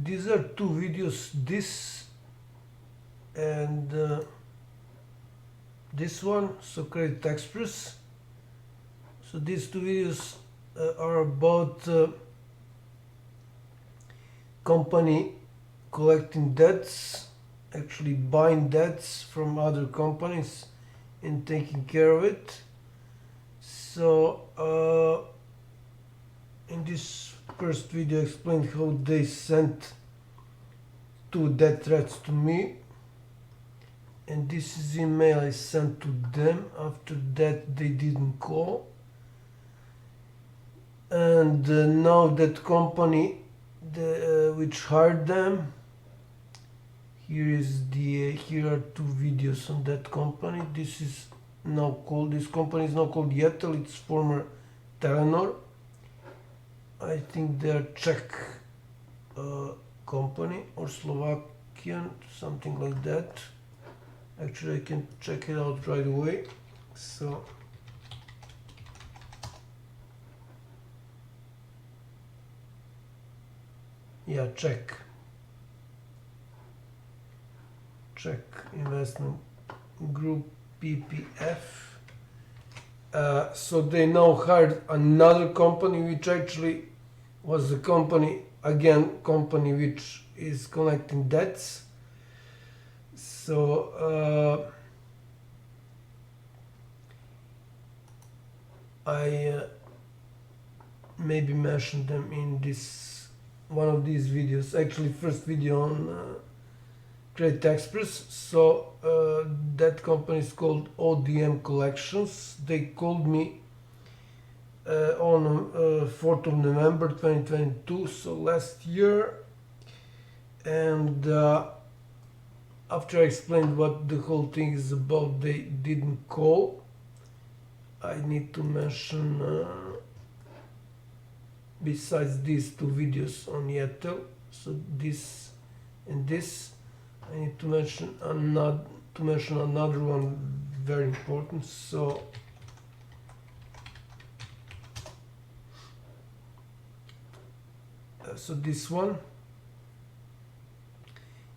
these are two videos, this and this one, so Credit Express. So these two videos are about company collecting debts, actually buying debts from other companies and taking care of it. So in this first video I explained how they sent two death threats to me, and this is email I sent to them. After that they didn't call, and now that company which hired them, here are two videos on that company. This company is now called Yetel. It's former Telenor. I think they are Czech company or Slovakian, something like that. Actually, I can check it out right away. So yeah, Czech investment group, PPF. So they now hired another company, which actually was a company which is collecting debts. So I maybe mentioned them in this one of these videos, actually first video on Credit Express. So that company is called ODM Collections. They called me on 4th of November 2022, so last year, and after I explained what the whole thing is about, they didn't call. I need to mention besides these two videos on Yetel, so this and this, I need to mention another one very important. So this one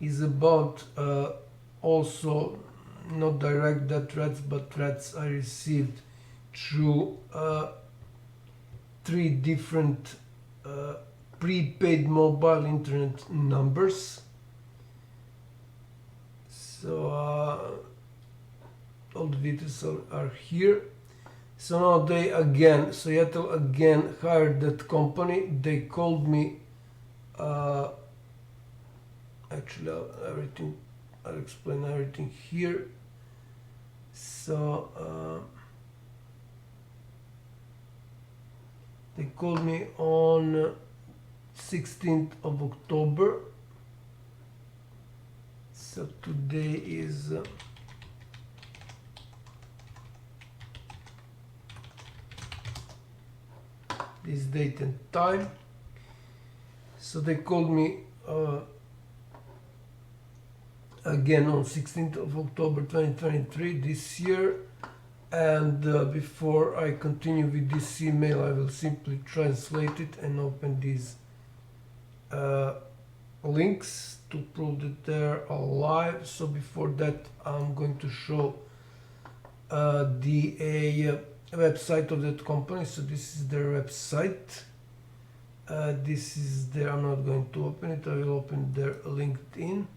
is about also not direct death threats, but threats I received through 3 different prepaid mobile internet numbers. So all the details are here. So now Yetel again hired that company. They called me. Actually, I'll explain everything here. So they called me on 16th of October. So today is this date and time. So they called me again on 16th of October 2023 this year, and before I continue with this email, I will simply translate it and open these links to prove that they're alive. So before that, I'm going to show the website of that company. So this is their website. This is there. I'm not going to open it. I will open their LinkedIn.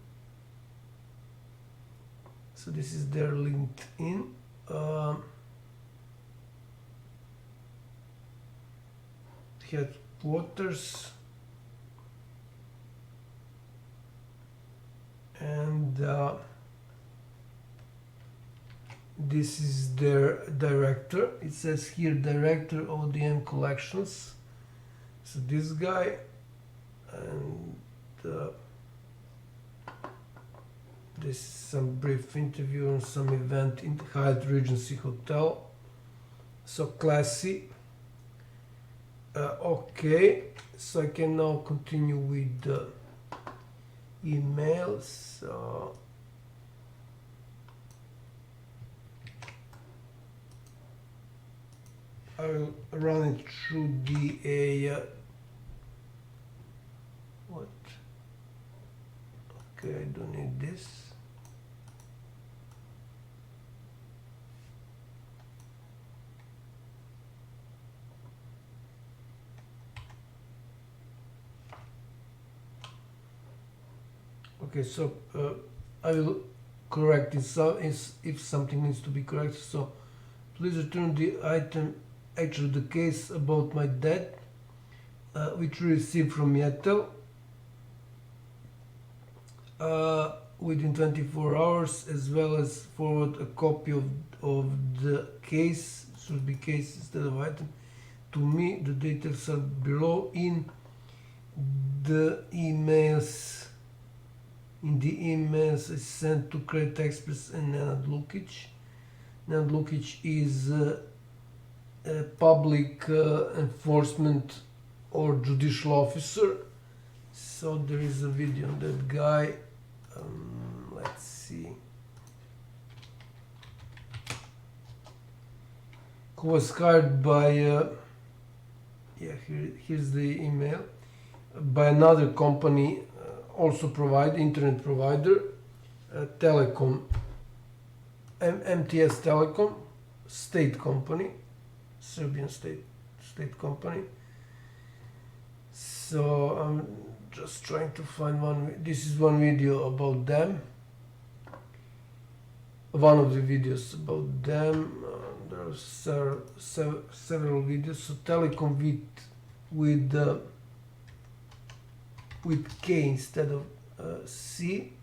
So this is their LinkedIn. Headquarters. And this is their director. It says here director ODM Collections. So this guy, and this is some brief interview on some event in the Hyatt Regency Hotel. So classy. Okay, so I can now continue with the emails. So I will run it through the Okay, I don't need this. Okay, so I will correct it if something needs to be corrected. So please return the item, actually the case about my debt, which we received from Yettel within 24 hours, as well as forward a copy of the case, should be case instead of item, to me. The details are below in the emails. In the emails I sent to Credit Express and Nenad Lukic. Nenad Lukic is a public enforcement or judicial officer. So there is a video on that guy. Let's see. Who was hired by, here's the email, by another company, also internet provider, telecom, MTS Telecom, state company, Serbian state company. So I'm just trying to find one. This is one video about them. One of the videos about them. There are several videos. So telecom with K instead of C.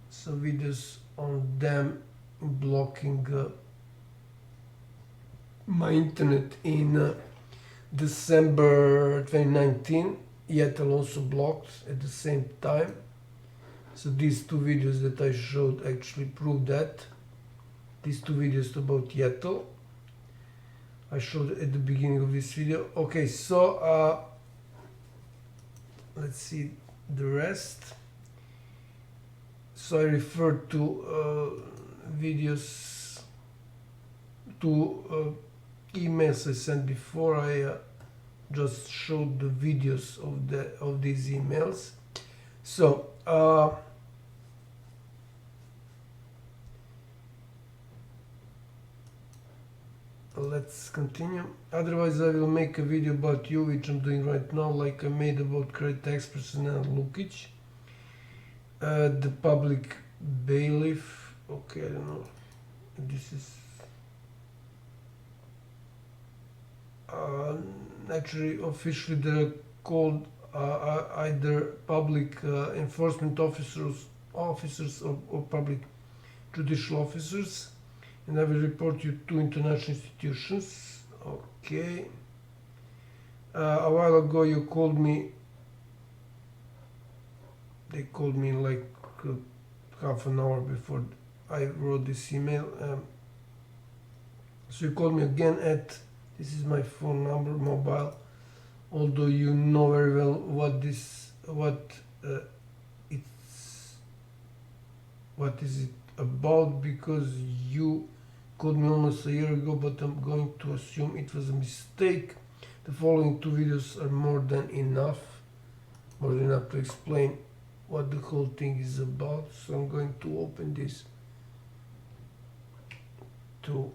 So videos on them blocking my internet in December 2019. Yettel also blocked at the same time. So these two videos that I showed actually prove that. These two videos about Yettel I showed at the beginning of this video. Okay, so let's see the rest. So I referred to videos, to emails I sent before. I just showed the videos of these emails. So let's continue. Otherwise I will make a video about you, which I'm doing right now, like I made about Credit Express and Lukic. The public bailiff. Okay, I don't know. This is actually officially they're called either public enforcement officers or public judicial officers, and I will report you to international institutions. Okay. A while ago you called me. They called me like half an hour before I wrote this email. So you called me again at, this is my phone number, mobile, although you know very well what is it about, because you called me almost a year ago, but I'm going to assume it was a mistake. The following two videos are more than enough to explain what the whole thing is about. So I'm going to open this two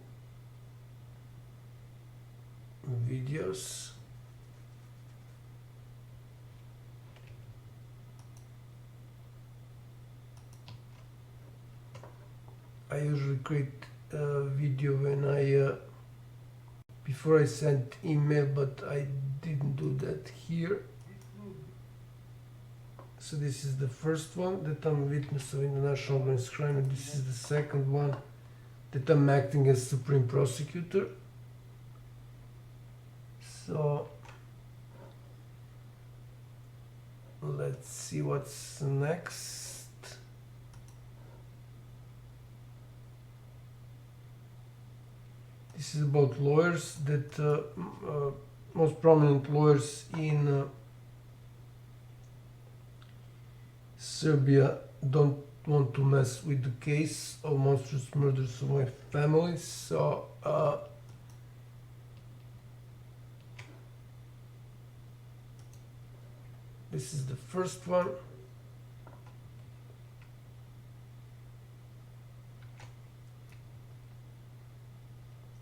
videos. I usually create a video when before I sent email, but I didn't do that here. So this is the first one, that I'm a witness of international organized crime, and this is the second one, that I'm acting as supreme prosecutor. So let's see what's next. This is about lawyers, that most prominent lawyers in Serbia don't want to mess with the case of monstrous murders of my family. So This is the first one.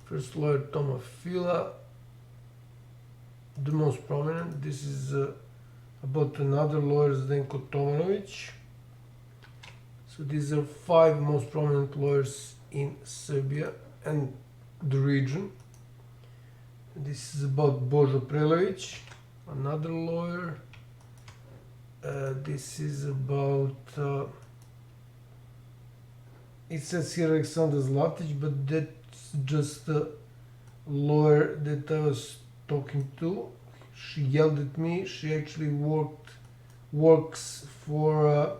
First lawyer Tomafila, the most prominent. This is about another lawyer, Zdenko Tomanovic. So these are 5 most prominent lawyers in Serbia and the region. This is about Božo Prelević, another lawyer. This is about, it says here Aleksandar Zlatić, but that's just a lawyer that I was talking to. She yelled at me. She actually works for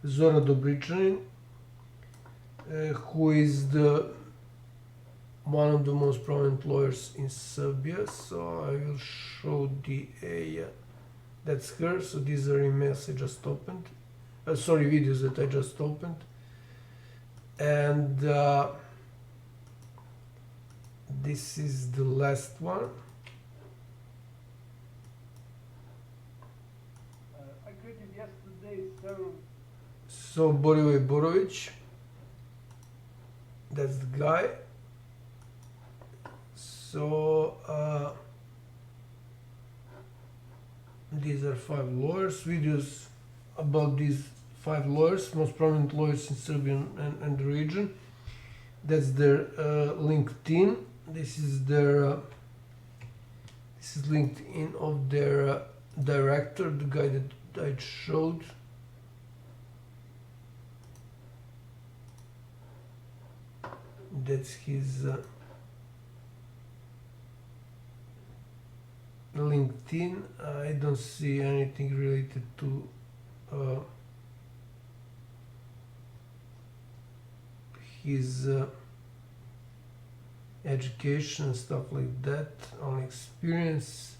Zora Dobričanin, who is one of the most prominent lawyers in Serbia. So I will show that's her. So these are emails I just opened, videos that I just opened, and this is the last one. I created yesterday several. So Borivoje Borović, that's the guy. So these are 5 lawyers, videos about these 5 lawyers, most prominent lawyers in Serbia and the region. That's their LinkedIn. This is their this is LinkedIn of their director, the guy that I showed. That's his LinkedIn. I don't see anything related to his education and stuff like that. Only experience.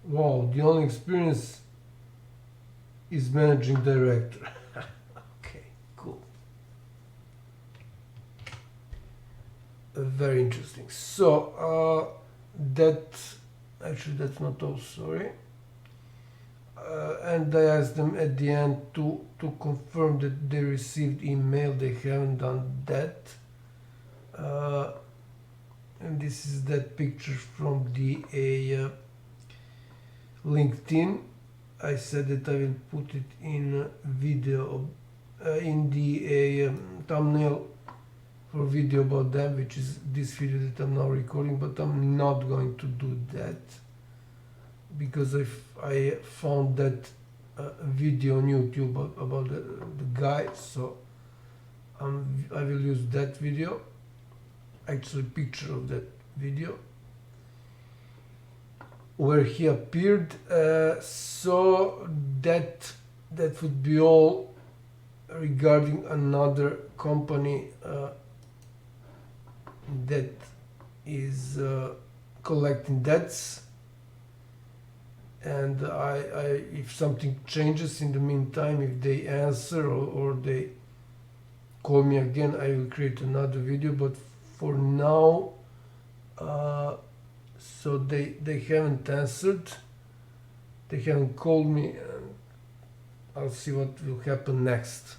Wow, the only experience is managing director. Okay, cool. Very interesting. So that's not all, sorry. And I asked them at the end to confirm that they received email. They haven't done that. And this is that picture from the LinkedIn. I said that I will put it in video, in the thumbnail for video about them, which is this video that I'm now recording, but I'm not going to do that because I found that video on YouTube about the guy, so I will use that video, actually picture of that video where he appeared. So that would be all regarding another company that is collecting debts, and if something changes in the meantime, if they answer or they call me again, I will create another video. But for now, so they haven't answered, they haven't called me, and I'll see what will happen next.